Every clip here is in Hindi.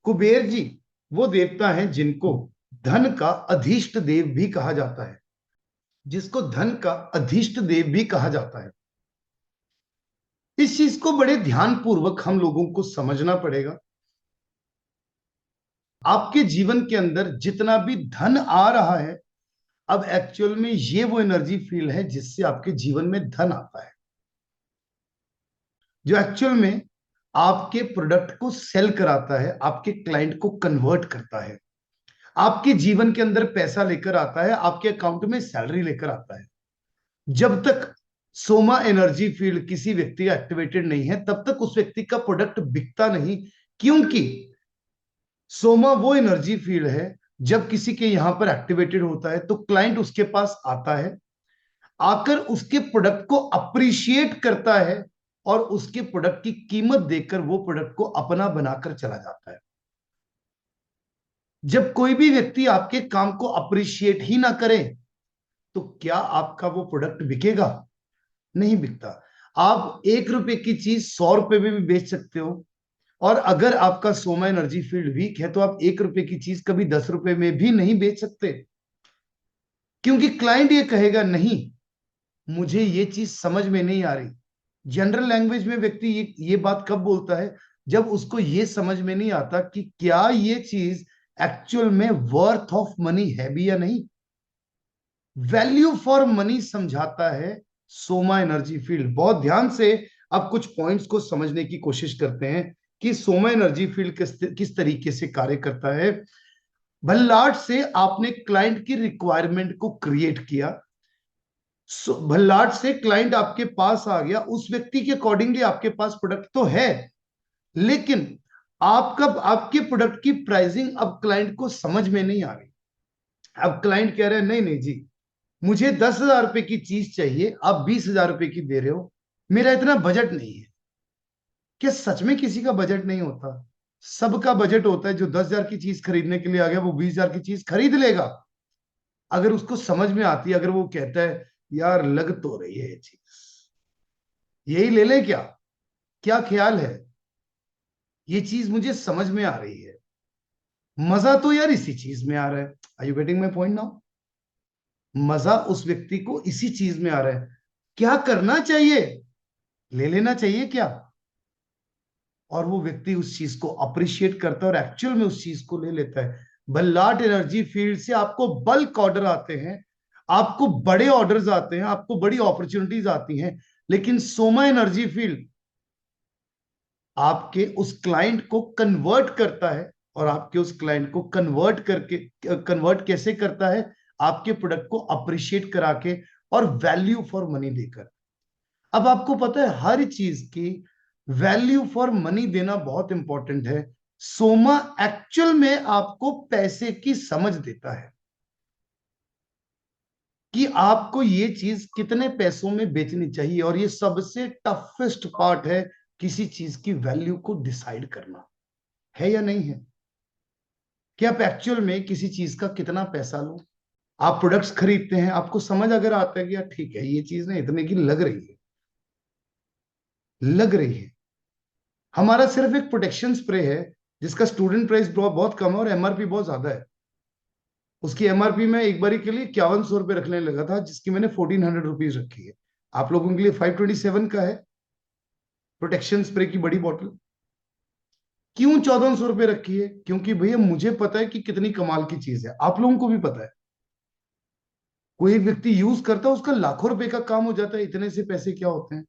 कुबेर जी वो देवता हैं जिनको धन का अधिष्ट देव भी कहा जाता है, जिसको धन का अधिष्ट देव भी कहा जाता है। इस चीज को बड़े ध्यान पूर्वक हम लोगों को समझना पड़ेगा। आपके जीवन के अंदर जितना भी धन आ रहा है, अब एक्चुअल में ये वो एनर्जी फील्ड है जिससे आपके जीवन में धन आता है, जो एक्चुअल में आपके प्रोडक्ट को सेल कराता है, आपके क्लाइंट को कन्वर्ट करता है, आपके जीवन के अंदर पैसा लेकर आता है, आपके अकाउंट में सैलरी लेकर आता है। जब तक सोमा एनर्जी फील्ड किसी व्यक्ति का एक्टिवेटेड नहीं है, तब तक उस व्यक्ति का प्रोडक्ट बिकता नहीं। क्योंकि सोमा वो एनर्जी फील्ड है, जब किसी के यहां पर एक्टिवेटेड होता है तो क्लाइंट उसके पास आता है, आकर उसके प्रोडक्ट को अप्रिशिएट करता है और उसके प्रोडक्ट की कीमत देकर वो प्रोडक्ट को अपना बनाकर चला जाता है। जब कोई भी व्यक्ति आपके काम को अप्रिशिएट ही ना करे तो क्या आपका वो प्रोडक्ट बिकेगा? नहीं बिकता। आप 1 रुपए की चीज 100 रुपए में भी बेच सकते हो, और अगर आपका सोमा एनर्जी फील्ड वीक है तो आप 1 रुपए की चीज कभी 10 रुपए में भी नहीं बेच सकते। क्योंकि क्लाइंट ये कहेगा, नहीं, मुझे ये चीज समझ में नहीं आ रही। जनरल लैंग्वेज में व्यक्ति ये बात कब बोलता है? जब उसको ये समझ में नहीं आता कि क्या ये चीज एक्चुअल में वर्थ ऑफ मनी है भी या नहीं। वैल्यू फॉर मनी समझाता है सोमा एनर्जी फील्ड। बहुत ध्यान से अब कुछ पॉइंट्स को समझने की कोशिश करते हैं कि सोमा एनर्जी फील्ड किस तरीके से कार्य करता है। भल्लाट से आपने क्लाइंट की रिक्वायरमेंट को क्रिएट किया, भल्लाट से क्लाइंट आपके पास आ गया, उस व्यक्ति के अकॉर्डिंगली आपके पास प्रोडक्ट तो है, लेकिन आपका आपके प्रोडक्ट की प्राइसिंग अब क्लाइंट को समझ में नहीं आ रही। अब क्लाइंट कह रहे हैं, नहीं नहीं जी, मुझे 10,000 रुपए की चीज चाहिए, आप 20,000 रुपए की दे रहे हो, मेरा इतना बजट नहीं है। क्या सच में किसी का बजट नहीं होता? सबका बजट होता है। जो 10,000 की चीज खरीदने के लिए आ गया वो 20,000 की चीज खरीद लेगा, अगर उसको समझ में आती है। अगर वो कहता है, यार लग तो रही है ये चीज, यही ले ले क्या, क्या ख्याल है, ये चीज मुझे समझ में आ रही है, मजा तो यार इसी चीज में आ रहा है। Are you getting my point now? मजा उस व्यक्ति को इसी चीज में आ रहा है। क्या करना चाहिए? ले लेना चाहिए क्या? और वो व्यक्ति उस चीज को अप्रिशिएट करता है और एक्चुअल में उस चीज को ले लेता है। बल्लाट एनर्जी फील्ड से आपको बल्क ऑर्डर आते हैं, आपको बड़े ऑर्डर्स आते हैं, आपको बड़ी अपॉर्चुनिटीज आती हैं, लेकिन सोमा एनर्जी फील्ड आपके उस क्लाइंट को कन्वर्ट करता है। और आपके उस क्लाइंट को कन्वर्ट करके, कन्वर्ट कैसे करता है? आपके प्रोडक्ट को अप्रिशिएट करा के और वैल्यू फॉर मनी देकर। अब आपको पता है हर चीज की वैल्यू फॉर मनी देना बहुत इंपॉर्टेंट है। सोमा एक्चुअल में आपको पैसे की समझ देता है कि आपको ये चीज कितने पैसों में बेचनी चाहिए, और ये सबसे टफेस्ट पार्ट है किसी चीज की वैल्यू को डिसाइड करना, है या नहीं है? कि आप एक्चुअल में किसी चीज का कितना पैसा लो। आप प्रोडक्ट्स खरीदते हैं, आपको समझ अगर आता है कि यार ठीक है, ये चीज ना इतने की लग रही है, लग रही है। हमारा सिर्फ एक प्रोटेक्शन स्प्रे है जिसका स्टूडेंट प्राइस बहुत कम है और एमआरपी बहुत ज्यादा है। उसकी एमआरपी में एक बारी के लिए 5100 रुपये रखने लगा था, जिसकी मैंने 1400 रुपीज रखी है। आप लोगों के लिए 527 का है प्रोटेक्शन स्प्रे की बड़ी बॉटल। क्यों 1400 रुपये रखी है? क्योंकि भैया मुझे पता है कि कितनी कमाल की चीज है, आप लोगों को भी पता है। कोई एक व्यक्ति यूज करता है, उसका लाखों रुपए का काम हो जाता है, इतने से पैसे क्या होते हैं।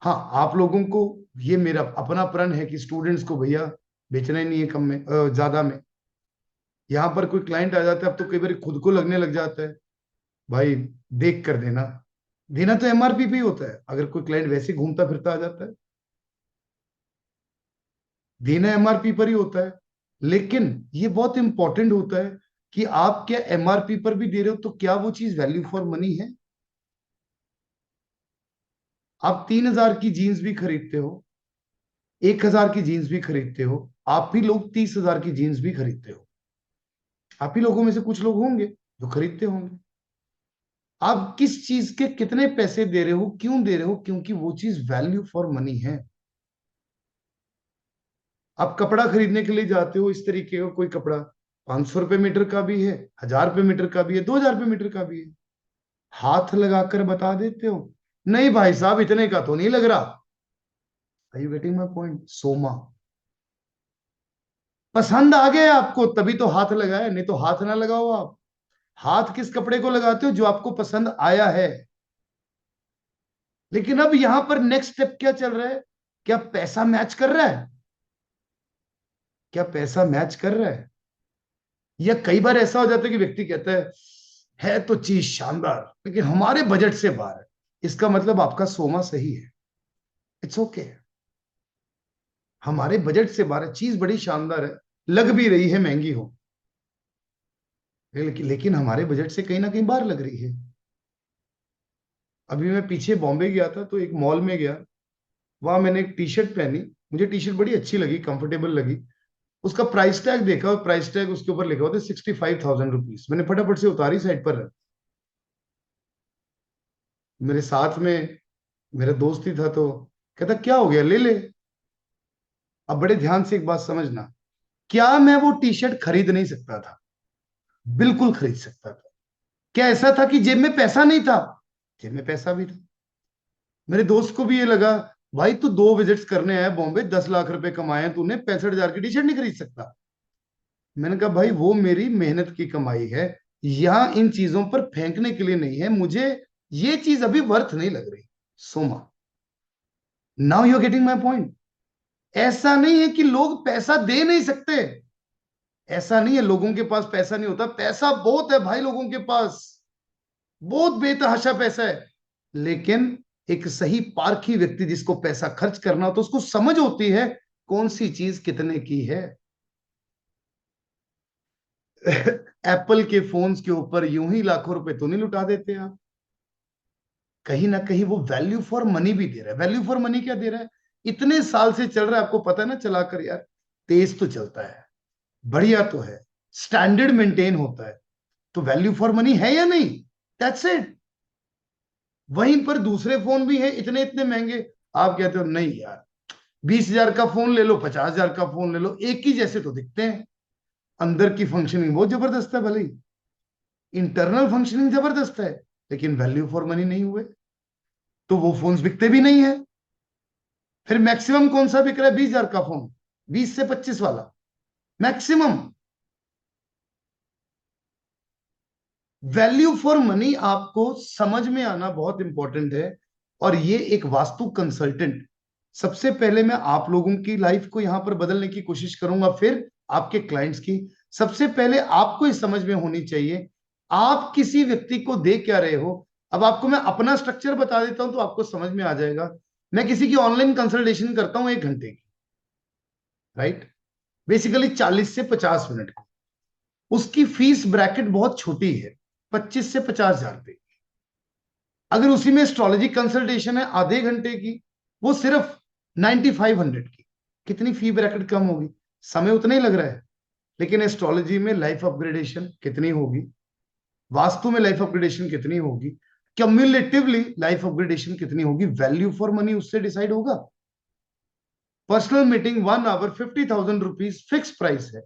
हाँ, आप लोगों को, ये मेरा अपना प्रण है कि स्टूडेंट्स को भैया बेचना ही नहीं है कम में, ज्यादा में। यहां पर कोई क्लाइंट आ जाता है, अब तो कई बार खुद को लगने लग जाता है, भाई देख कर देना। देना तो एमआरपी पे ही होता है, अगर कोई क्लाइंट वैसे घूमता फिरता आ जाता है, देना एमआरपी पर ही होता है। लेकिन ये बहुत इंपॉर्टेंट होता है कि आप क्या एमआरपी पर भी दे रहे हो, तो क्या वो चीज वैल्यू फॉर मनी है? आप 3,000 की जीन्स भी खरीदते हो, 1,000 की जीन्स भी खरीदते हो, आप भी लोग 30,000 की जीन्स भी खरीदते हो। आप ही लोगों में से कुछ लोग होंगे जो खरीदते होंगे। आप किस चीज के कितने पैसे दे रहे हो, क्यों दे रहे हो? क्योंकि वो चीज वैल्यू फॉर मनी है। आप कपड़ा खरीदने के लिए जाते हो, इस तरीके का कोई कपड़ा 500 रुपये मीटर का भी है, 1000 रुपये मीटर का भी है, 2000 रुपये मीटर का भी है, हाथ लगाकर बता देते हो नहीं भाई साहब इतने का तो नहीं लग रहा। Are you getting my point? Soma, पसंद आ गया आपको तभी तो हाथ लगाया, नहीं तो हाथ ना लगाओ आप। हाथ किस कपड़े को लगाते हो? जो आपको पसंद आया है। लेकिन अब यहां पर नेक्स्ट स्टेप क्या चल रहा है? क्या पैसा मैच कर रहा है? क्या पैसा मैच कर रहा है? या कई बार ऐसा हो जाता है कि व्यक्ति कहता है तो चीज शानदार लेकिन हमारे बजट से बाहर है। इसका मतलब आपका सोमा सही है, इट्स ओके okay. हमारे बजट से बाहर है, चीज बड़ी शानदार है, लग भी रही है महंगी हो, लेकिन हमारे बजट से कहीं ना कहीं बाहर लग रही है। अभी मैं पीछे बॉम्बे गया था तो एक मॉल में गया, वहां मैंने एक टी शर्ट पहनी, मुझे टी शर्ट बड़ी अच्छी लगी, कंफर्टेबल लगी। उसका प्राइस टैग देखा और प्राइस टैग उसके ऊपर लिखा हुआ था 65,000 रुपीज। मैंने फटाफट से उतारी, साइड पर रख। मेरे साथ में मेरा दोस्त ही था तो कहता क्या हो गया, ले ले। अब बड़े ध्यान से एक बात समझना, क्या मैं वो टी शर्ट खरीद नहीं सकता था? बिल्कुल खरीद सकता था। क्या ऐसा था कि जेब में पैसा नहीं था? जेब में पैसा भी था। मेरे दोस्त को भी ये लगा, भाई तू 2 विजिट्स करने आया बॉम्बे, 10 लाख रुपए कमाए हैं तूने, 65,000 की टी शर्ट नहीं खरीद सकता? मैंने कहा भाई वो मेरी मेहनत की कमाई है, यहां इन चीजों पर फेंकने के लिए नहीं है, मुझे ये चीज अभी वर्थ नहीं लग रही। Soma, now you are getting my point? ऐसा नहीं है कि लोग पैसा दे नहीं सकते, ऐसा नहीं है लोगों के पास पैसा नहीं होता, पैसा बहुत है भाई लोगों के पास, बहुत बेतहाशा पैसा है। लेकिन एक सही पारखी व्यक्ति जिसको पैसा खर्च करना हो तो उसको समझ होती है कौन सी चीज कितने की है। एप्पल के फोन्स के ऊपर यूं ही लाखों रुपए तो नहीं लुटा देते आप। कहीं ना कहीं वो वैल्यू फॉर मनी भी दे रहा है। वैल्यू फॉर मनी क्या दे रहा है? इतने साल से चल रहा है, आपको पता है ना, चलाकर यार तेज तो चलता है, बढ़िया तो है, स्टैंडर्ड मेंटेन होता है, तो वैल्यू फॉर मनी है या नहीं? That's it. वहीं पर दूसरे फोन भी हैं इतने इतने महंगे, आप कहते हो नहीं यार, 20,000 का फोन ले लो, 50,000 का फोन ले लो, एक ही जैसे तो दिखते हैं, अंदर की फंक्शनिंग बहुत जबरदस्त है, भले ही इंटरनल फंक्शनिंग जबरदस्त है, लेकिन वैल्यू फॉर मनी नहीं हुए, तो वो फोन बिकते भी नहीं है। फिर मैक्सिमम कौन सा बिक रहा है? 20,000 का फोन, 20 से 25 वाला मैक्सिमम। वैल्यू फॉर मनी आपको समझ में आना बहुत इंपॉर्टेंट है। और ये एक वास्तु कंसल्टेंट, सबसे पहले मैं आप लोगों की लाइफ को यहां पर बदलने की कोशिश करूंगा, फिर आपके क्लाइंट्स की। सबसे पहले आपको इस समझ में होनी चाहिए आप किसी व्यक्ति को दे क्या रहे हो। अब आपको मैं अपना स्ट्रक्चर बता देता हूं तो आपको समझ में आ जाएगा। मैं किसी की ऑनलाइन कंसल्टेशन करता हूं 1 घंटे की, राइट, बेसिकली 40 से 50 मिनट को। उसकी फीस ब्रैकेट बहुत छोटी है, 25 से 50 हजार रुपए। अगर उसी में एस्ट्रोलॉजी कंसल्टेशन है आधे घंटे की, वो सिर्फ 9500 की। कितनी फी ब्रैकेट कम होगी, समय उतना ही लग रहा है। लेकिन एस्ट्रोलॉजी में लाइफ अपग्रेडेशन कितनी होगी, वास्तु में लाइफ अपग्रेडेशन कितनी होगी, क्यूमुलेटिवली लाइफ अपग्रेडेशन कितनी होगी, वैल्यू फॉर मनी उससे डिसाइड होगा। Personal meeting 1 hour 50,000 rupees fix price है,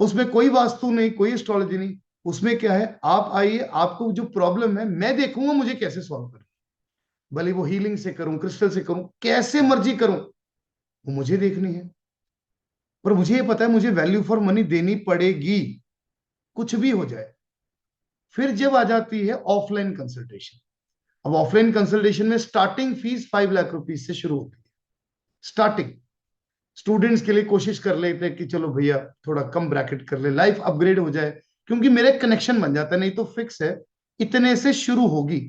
उसमें कोई वास्तु नहीं, कोई एस्ट्रोलॉजी नहीं। उसमें क्या है, आप आइए, आपको जो प्रॉब्लम है मैं देखूंगा मुझे कैसे सॉल्व करना, भले वो हीलिंग से करूं, क्रिस्टल से करूं, कैसे मर्जी करूं, वो मुझे देखनी है। पर मुझे ये पता है मुझे वैल्यू फॉर मनी देनी पड़ेगी, कुछ भी हो जाए। फिर जब आ जाती है ऑफलाइन कंसल्टेशन। अब ऑफलाइन कंसल्टेशन में स्टार्टिंग फीस 5 लाख रुपीज से शुरू होती है, स्टार्टिंग। स्टूडेंट्स के लिए कोशिश कर लेते हैं कि चलो भैया थोड़ा कम ब्रैकेट कर ले, लाइफ अपग्रेड हो जाए, क्योंकि मेरा कनेक्शन बन जाता है, नहीं तो फिक्स है, इतने से शुरू होगी।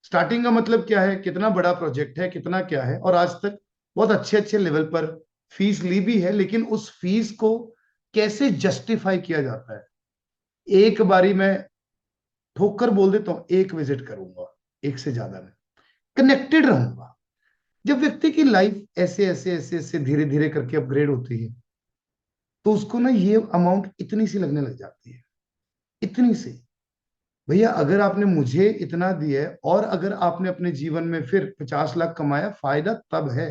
स्टार्टिंग का मतलब क्या है, कितना बड़ा प्रोजेक्ट है, कितना क्या है, और आज तक बहुत अच्छे अच्छे लेवल पर फीस ली भी है, लेकिन उस फीस को कैसे जस्टिफाई किया जाता है। एक बारी मैं ठोकर बोल देता हूं, एक विजिट करूंगा, एक से ज्यादा नहीं, कनेक्टेड रहूंगा। जब व्यक्ति की लाइफ ऐसे ऐसे ऐसे ऐसे धीरे धीरे करके अपग्रेड होती है, तो उसको ना ये अमाउंट इतनी सी लगने लग जाती है, इतनी सी। भैया अगर आपने मुझे इतना दिया है और अगर आपने अपने जीवन में फिर 50 लाख कमाया, फायदा तब है।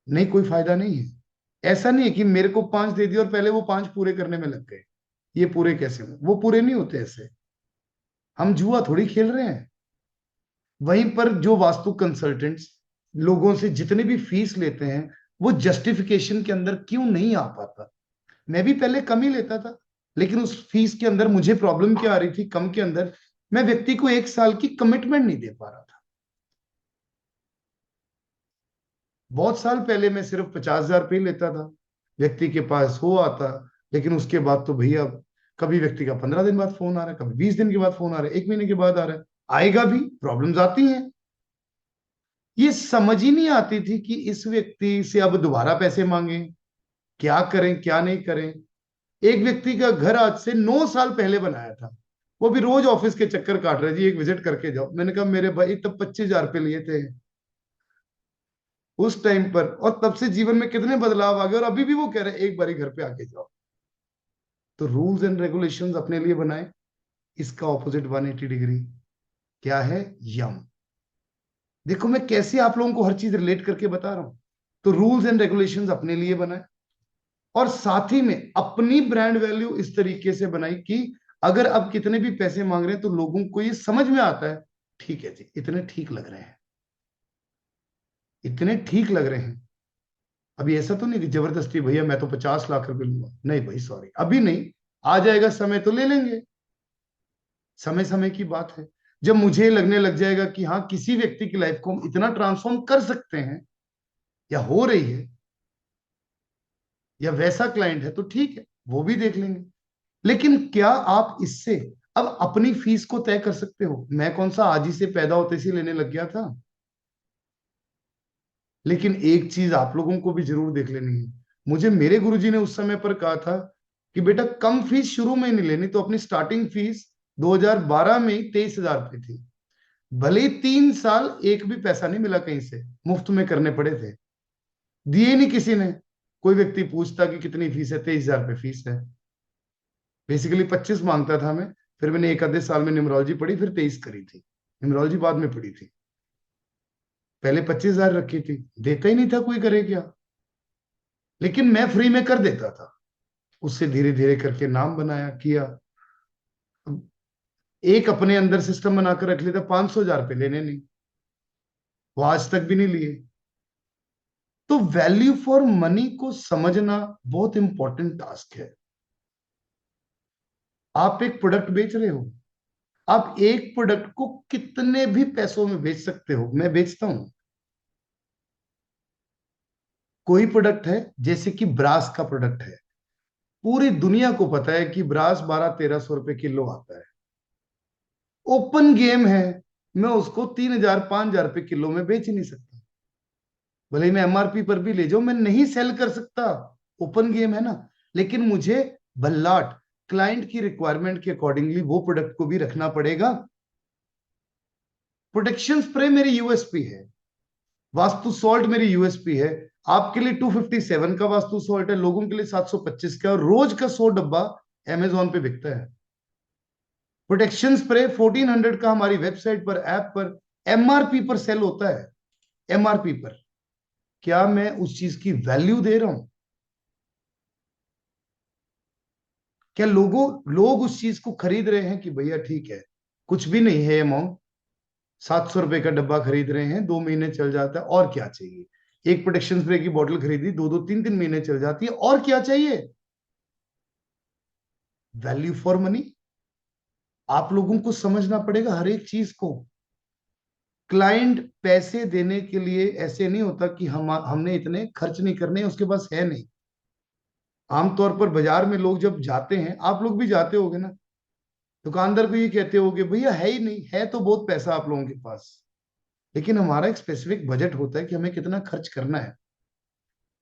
नहीं, कोई फायदा नहीं है। ऐसा नहीं है कि मेरे को 5 दे दिए और पहले वो 5 पूरे करने में लग गए, ये पूरे कैसे हुए, वो पूरे नहीं होते ऐसे। हम जुआ थोड़ी खेल रहे हैं। वहीं पर जो वास्तु कंसल्टेंट्स लोगों से जितने भी फीस लेते हैं, वो जस्टिफिकेशन के अंदर क्यों नहीं आ पाता। मैं भी पहले कम ही लेता था, लेकिन उस फीस के अंदर मुझे प्रॉब्लम क्या आ रही थी, कम के अंदर मैं व्यक्ति को 1 साल की कमिटमेंट नहीं दे पा रहा था। बहुत साल पहले मैं सिर्फ 50,000 रुपये लेता था, व्यक्ति के पास हो आता। लेकिन उसके बाद तो भैया, कभी व्यक्ति का 15 दिन बाद फोन आ रहा है, कभी 20 दिन के बाद फोन आ रहा है, 1 महीने के बाद आ रहा है। आएगा भी, प्रॉब्लम्स आती हैं। ये समझ ही नहीं आती थी कि इस व्यक्ति से अब दोबारा पैसे मांगे, क्या करें क्या नहीं करें। एक व्यक्ति का घर आज से 9 साल पहले बनाया था, वो भी रोज ऑफिस के चक्कर काट रहे जी, एक विजिट करके जाओ। मैंने कहा मेरे भाई तब 25,000 रुपये लिए थे उस टाइम पर, और तब से जीवन में कितने बदलाव आ गए, और अभी भी वो कह रहे हैं एक बारी घर पे आके जाओ। तो रूल्स एंड रेगुलेशंस अपने लिए बनाए। इसका ऑपोजिट 180 डिग्री क्या है? यम। देखो मैं कैसे आप लोगों को हर चीज रिलेट करके बता रहा हूं। तो रूल्स एंड रेगुलेशंस अपने लिए बनाए, और साथ ही में अपनी ब्रांड वैल्यू इस तरीके से बनाई कि अगर अब कितने भी पैसे मांग रहे हैं तो लोगों को ये समझ में आता है, ठीक है जी, इतने ठीक लग रहे हैं, इतने ठीक लग रहे हैं। अभी ऐसा तो नहीं कि जबरदस्ती भैया मैं तो 50 लाख रुपए लूंगा, नहीं भाई सॉरी, अभी नहीं। आ जाएगा समय तो ले लेंगे, समय समय की बात है। जब मुझे लगने लग जाएगा कि हाँ, किसी व्यक्ति की लाइफ को हम इतना ट्रांसफॉर्म कर सकते हैं, या हो रही है, या वैसा क्लाइंट है, तो ठीक है, वो भी देख लेंगे। लेकिन क्या आप इससे अब अपनी फीस को तय कर सकते हो? मैं कौन सा आज ही से पैदा होते से लेने लग गया था। लेकिन एक चीज आप लोगों को भी जरूर देख लेनी है। मुझे मेरे गुरुजी ने उस समय पर कहा था कि बेटा कम फीस शुरू में नहीं लेनी, तो अपनी स्टार्टिंग फीस 2012 में ही 23,000 रुपये थी। भले ही 3 साल एक भी पैसा नहीं मिला कहीं से, मुफ्त में करने पड़े थे, दिए नहीं किसी ने। कोई व्यक्ति पूछता कि कितनी फीस है, 23,000 रुपये फीस है। बेसिकली 25 मांगता था मैं। फिर मैंने एक आधे साल में न्यूमरोलॉजी पढ़ी, फिर 23 करी थी। न्यूमरोलॉजी बाद में पढ़ी थी, पहले 25,000 रखी थी। देता ही नहीं था कोई, करे क्या। लेकिन मैं फ्री में कर देता था। उससे धीरे धीरे करके नाम बनाया, किया। एक अपने अंदर सिस्टम बनाकर रख लेता, 500,000 रुपये लेने नहीं, वो आज तक भी नहीं लिए। तो वैल्यू फॉर मनी को समझना बहुत इंपॉर्टेंट टास्क है। आप एक प्रोडक्ट बेच रहे हो, आप एक प्रोडक्ट को कितने भी पैसों में बेच सकते हो। मैं बेचता हूं कोई प्रोडक्ट है, जैसे कि ब्रास का प्रोडक्ट है, पूरी दुनिया को पता है कि ब्रास 1200-1300 रुपए किलो आता है। ओपन गेम है, मैं उसको 3,000-5,000 रुपए किलो में बेच नहीं सकता। भले ही मैं एमआरपी पर भी ले जाऊं, मैं नहीं सेल कर सकता। ओपन गेम है ना। लेकिन मुझे बल्लाट क्लाइंट की रिक्वायरमेंट के अकॉर्डिंगली वो प्रोडक्ट को भी रखना पड़ेगा। प्रोटेक्शन स्प्रे मेरी यूएसपी है, वास्तु सॉल्ट मेरी यूएसपी है। आपके लिए 257 का वास्तु सॉल्ट है, लोगों के लिए 725 का, और रोज का 100 डब्बा अमेजोन पे बिकता है। प्रोटेक्शन स्प्रे 1400 का हमारी वेबसाइट पर, ऐप पर एमआरपी पर सेल होता है। एमआरपी पर क्या मैं उस चीज की वैल्यू दे रहा हूं? क्या लोग उस चीज को खरीद रहे हैं कि भैया ठीक है, कुछ भी नहीं है अमाउंट, 700 रुपए का डब्बा खरीद रहे हैं, 2 महीने चल जाता है, और क्या चाहिए। एक प्रोटेक्शन स्प्रे की बोतल खरीदी, 2-2 3-3 महीने चल जाती है, और क्या चाहिए। वैल्यू फॉर मनी आप लोगों को समझना पड़ेगा हर एक चीज को। क्लाइंट पैसे देने के लिए ऐसे नहीं होता कि हमने इतने खर्च नहीं करने, उसके पास है नहीं। आमतौर पर बाजार में लोग जब जाते हैं, आप लोग भी जाते होगे ना, दुकानदार को ये कहते होगे भैया है ही नहीं, है तो बहुत पैसा आप लोगों के पास। लेकिन हमारा एक स्पेसिफिक बजट होता है कि हमें कितना खर्च करना है,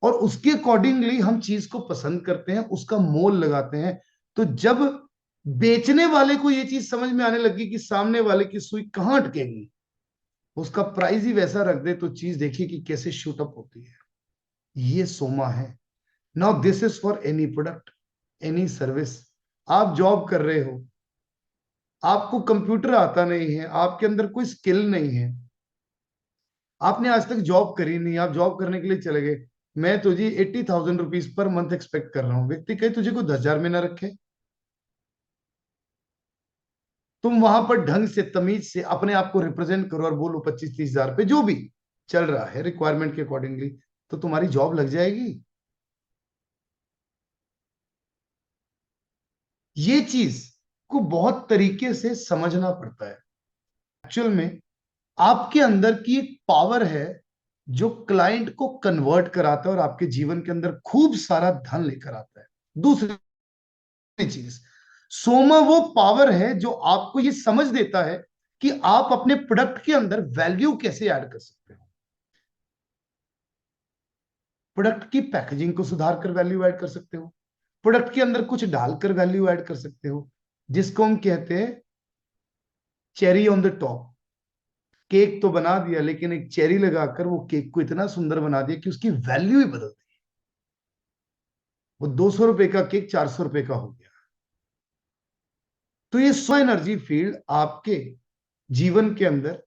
और उसके अकॉर्डिंगली हम चीज को पसंद करते हैं, उसका मोल लगाते हैं। तो जब बेचने वाले को ये चीज समझ में आने लगी कि सामने वाले की सुई कहाँ अटकेगी, उसका प्राइस ही वैसा रख दे, तो चीज देखिए कि कैसे शूट अप होती है। ये सोमा है। Now this is for any product, any service. आप जॉब कर रहे हो, आपको कंप्यूटर आता नहीं है, आपके अंदर कोई स्किल नहीं है, आपने आज तक जॉब करी नहीं, आप जॉब करने के लिए चले गए, मैं तुझे 80,000 रुपीज पर मंथ एक्सपेक्ट कर रहा हूं, व्यक्ति कहे तुझे को 10,000 में ना रखे। तुम वहां पर ढंग से तमीज से अपने आप को रिप्रेजेंट करो और बोलो 25-30 हजार पे जो भी चल रहा है रिक्वायरमेंट के अकॉर्डिंगली, तो तुम्हारी जॉब लग जाएगी। ये चीज को बहुत तरीके से समझना पड़ता है। एक्चुअल में आपके अंदर की एक पावर है जो क्लाइंट को कन्वर्ट कराता है और आपके जीवन के अंदर खूब सारा धन लेकर आता है। दूसरी चीज, सोमा वो पावर है जो आपको ये समझ देता है कि आप अपने प्रोडक्ट के अंदर वैल्यू कैसे ऐड कर सकते हो। प्रोडक्ट की पैकेजिंग को सुधार कर वैल्यू ऐड कर सकते हो, प्रोडक्ट के अंदर कुछ डालकर वैल्यू ऐड कर सकते हो, जिसको हम कहते हैं cherry on the top. Cake तो बना दिया, लेकिन एक चेरी लगाकर वो केक को इतना सुंदर बना दिया कि उसकी वैल्यू ही बदल दी। वो 200 रुपए का केक 400 रुपए का हो गया। तो ये स्व एनर्जी फील्ड आपके जीवन के अंदर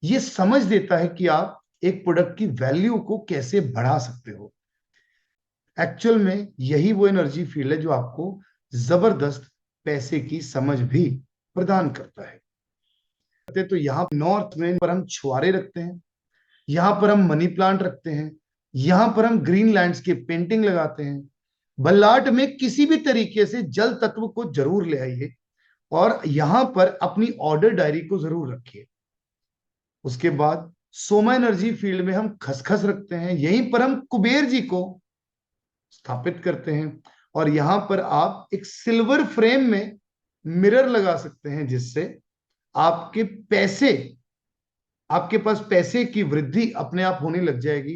ये समझ देता है कि आप एक प्रोडक्ट की वैल्यू को कैसे बढ़ा सकते हो। एक्चुअल में यही वो एनर्जी फील्ड है जो आपको जबरदस्त पैसे की समझ भी प्रदान करता है। तो यहाँ नॉर्थ में पर हम छुआरे रखते हैं, यहाँ पर हम मनी प्लांट रखते हैं, यहाँ पर हम ग्रीन लैंडस्केप पेंटिंग लगाते हैं। बल्लाट में किसी भी तरीके से जल तत्व को जरूर ले आइए और यहां पर अपनी ऑर्डर डायरी को जरूर रखिए। उसके बाद सोमा एनर्जी फील्ड में हम खसखस रखते हैं, यहीं पर हम कुबेर जी को स्थापित करते हैं और यहां पर आप एक सिल्वर फ्रेम में मिरर लगा सकते हैं, जिससे आपके पैसे, आपके पास पैसे की वृद्धि अपने आप होने लग जाएगी।